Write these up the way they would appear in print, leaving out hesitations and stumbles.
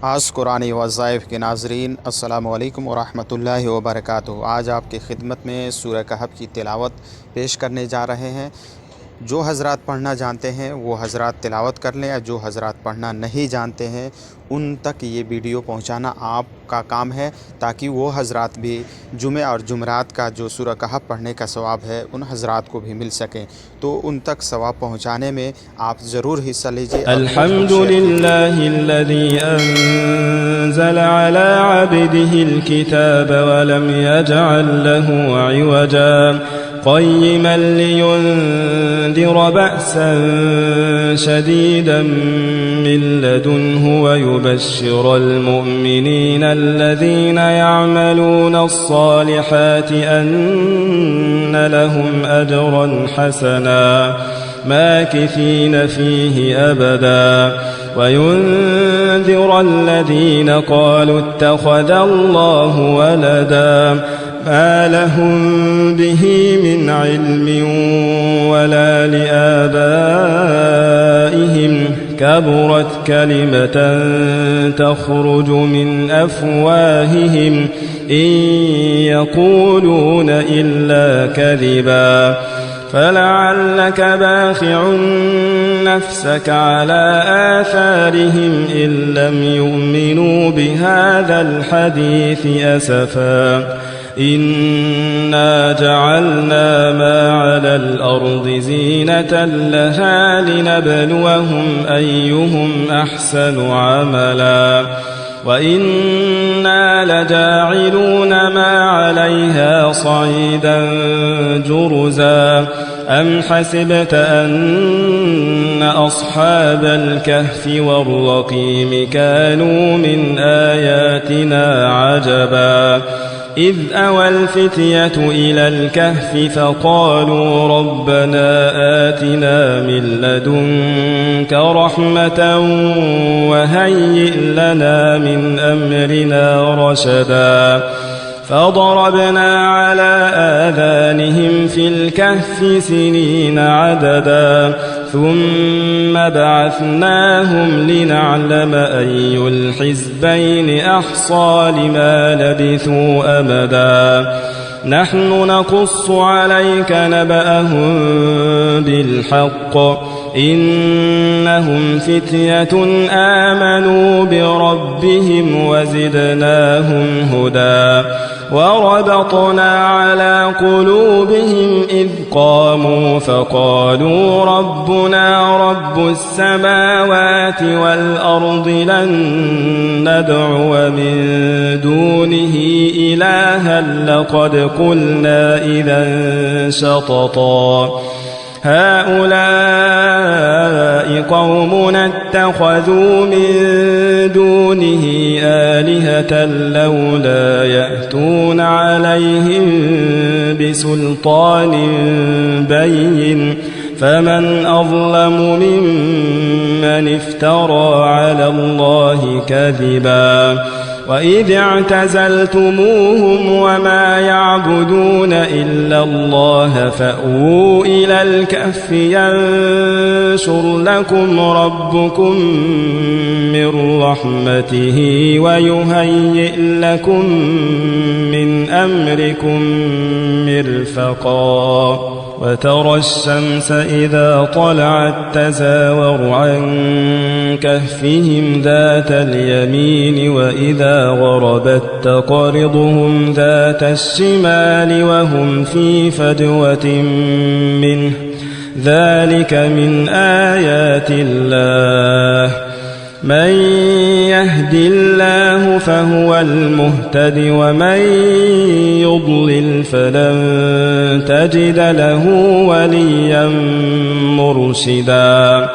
आज कुरानी वज़ाइफ़ के नाज़रीन अस्सलामु अलैकुम वरहमतुल्लाहि वबरकातुहू। आज आपकी खिदमत में सूरह कहफ की तिलावत पेश करने जा रहे हैं। जो हज़रात पढ़ना जानते हैं वो हज़रात तिलावत कर लें, या जो हज़रात पढ़ना नहीं जानते हैं उन तक ये वीडियो पहुंचाना आपका काम है, ताकि वो हज़रात भी जुमे और जुमरात का जो सूरह कहफ पढ़ने का सवाब है उन हज़रात को भी मिल सकें। तो उन तक सवाब पहुंचाने में आप ज़रूर हिस्सा लीजिए। अल्हम्दुलिल्लाहिल्लज़ी अंज़ल अला अब्दिहिल किताब व लम यजअल लहू इवजा क़य्यिमन लियुंज़िर बअसन शदीदन मिन लदुन्हु व युबश्शिरल मुअ्मिनीना अल्लज़ीना यअमलूना अस्सालिहाति अन्न लहुम अजरन हसना माकिसीन फीहि अबदा वयुंज़िर الذين قالوا اتخذ الله ولدا ما لهم به من علم ولا لآبائهم كبرت كلمة تخرج من أفواههم إن يقولون إلا كذبا فلعلك باخع نفسك على آثارهم إن لم يؤمنوا بهذا الحديث أسفا إنا جعلنا ما على الأرض زينة لها لنبلوهم أيهم أحسن عملا وإنا لجاعلون ما عليها صعيدا جرزا أم حسبت أن أصحاب الكهف والرقيم كانوا من آياتنا عجبا إذ أوى الفتية إلى الكهف فقالوا ربنا آتنا من لدنك رحمة وهيئ لنا من أمرنا رشدا فضربنا على آذانهم في الكهف سنين عددا ثم بعثناهم لنعلم أي الحزبين أحصى لما لبثوا أمدا نحن نقص عليك نبأهم بالحق إنهم فتية آمنوا بربهم وزدناهم هدى وربطنا على قلوبهم إذ قاموا فقالوا ربنا رب السماوات والأرض لن ندعو من دونه إلها لقد قلنا إذا شططا هؤلاء قومنا اتخذوا من دونه آلهة لولا يأتون عليهم بسلطان بين فمن أظلم ممن افترى على الله كذبا وإذ اعتزلتموهم وما يعبدون إلا الله فأووا إلى الكهف ينشر لكم ربكم من رحمته ويهيئ لكم من أمركم مرفقا وترى الشمس إذا طلعت تزاور عن كهفهم ذات اليمين وإذا غربت تقرضهم ذات الشمال وهم في فجوة منه ذلك من آيات الله من يهد الله فهو المهتد ومن يضلل فلن تجد له وليا مرشدا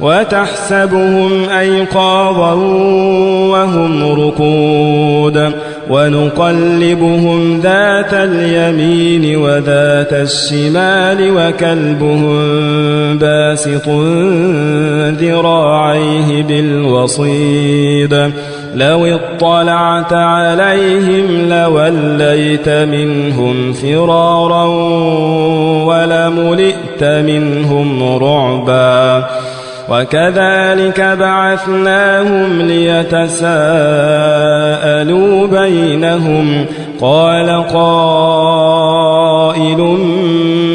وتحسبهم أيقاظا وهم رقود ونقلبهم ذات اليمين وذات الشمال وكلبهم باسط ذراعيه بالوصيد لو اطلعت عليهم لوليت منهم فرارا ولملئت منهم رعبا وكذلك بعثناهم ليتساءلوا بينهم قال قائل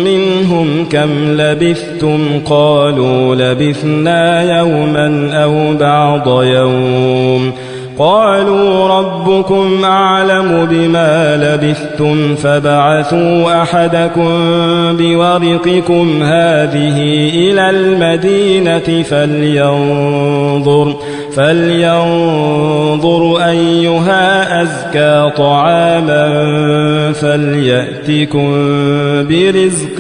منهم كم لبثتم قالوا لبثنا يوما أو بعض يوم قالوا ربكم أعلم بما لبثتم فبعثوا أحدكم بورقكم هذه إلى المدينة فلينظر أيها أزكى طعاما فليأتكم برزق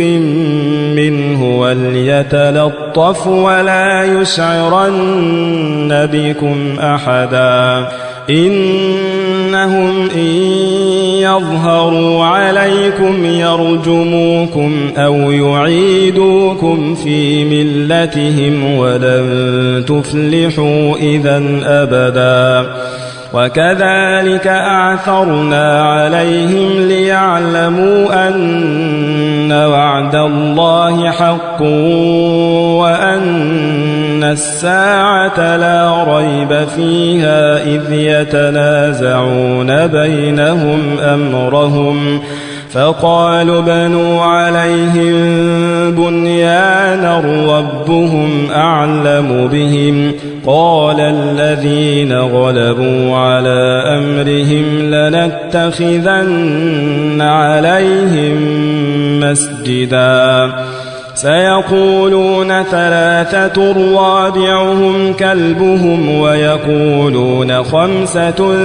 منه وليتلطف ولا يشعرن بكم أحدا إنهم إن يظهروا عليكم يرجموكم أو يعيدوكم في ملتهم ولن تفلحوا إذا أبدا وكذلك أعثرنا عليهم ليعلموا أن وعد الله حق وأن الساعة لا ريب فيها إذ يتنازعون بينهم أمرهم فقالوا بنوا عليهم بنيانا ربهم أعلم بهم قال الذين غلبوا على أمرهم لنتخذن عليهم مسجدا سيقولون ثلاثة رابعهم كلبهم ويقولون خمسة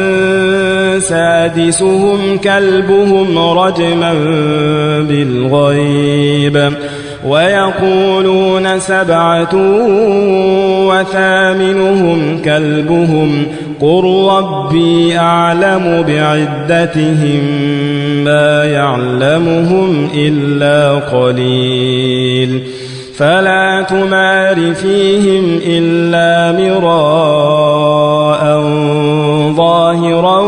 سادسهم كلبهم رجما بالغيب ويقولون سبعة وثامنهم كلبهم قل ربي أعلم بعدتهم ما يعلمهم إلا قليل فلا تمار فيهم إلا مراء ظاهرا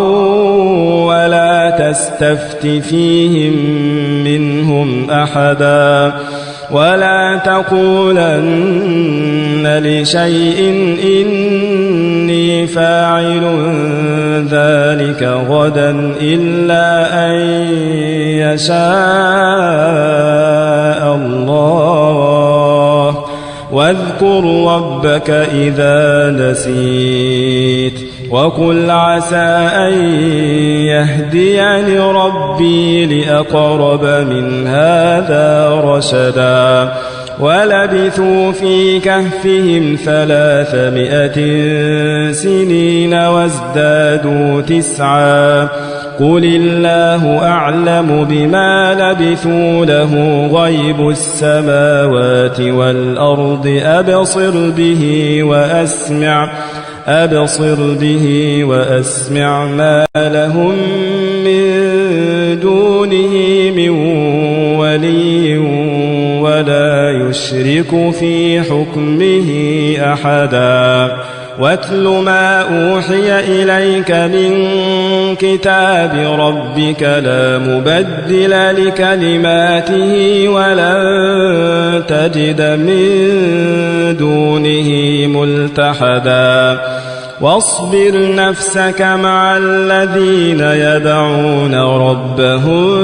ولا تستفت فيهم منهم أحدا ولا تقولن لشيء إني فاعل ذلك غدا إلا أن يشاء الله واذكر ربك إذا نسيت وقل عسى أن يهديني ربي لأقرب من هذا رشدا ولبثوا في كهفهم 300 سنين وازدادوا 9 قل الله أعلم بما لبثوا له غيب السماوات والأرض أبصر به وأسمع ما لهم من دونه من ولي ولا يشرك في حكمه أحدا واتل ما أوحي إليك من كتاب ربك لا مبدل لكلماته ولن تجد من دونه ملتحدا واصبر نفسك مع الذين يدعون ربهم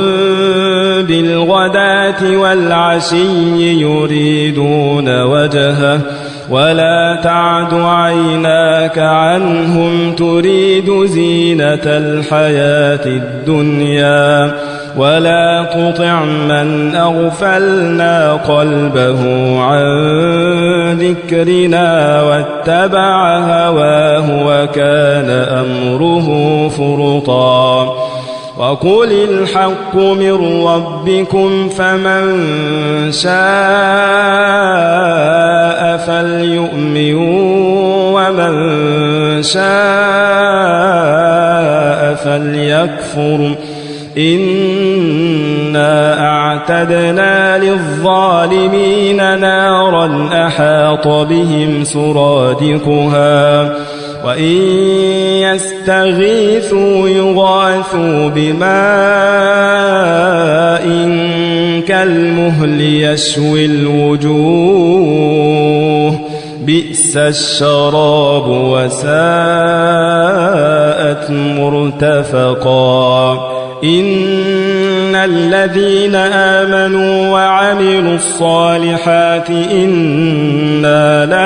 بالغداة والعشي يريدون وجهه ولا تعد عيناك عنهم تريد زينة الحياة الدنيا ولا تطع من أغفلنا قلبه عن ذكرنا واتبع هواه وكان أمره فرطا وقل الحق من ربكم فمن شاء فليؤمن ومن شاء فليكفر إنا أعتدنا للظالمين نارا أحاط بهم سرادقها وإن يستغيثوا يغاثوا بماء كالمهل يشوي الوجوه بئس الشراب وساءت مرتفقا إن الذين آمنوا وعملوا الصالحات إنا لا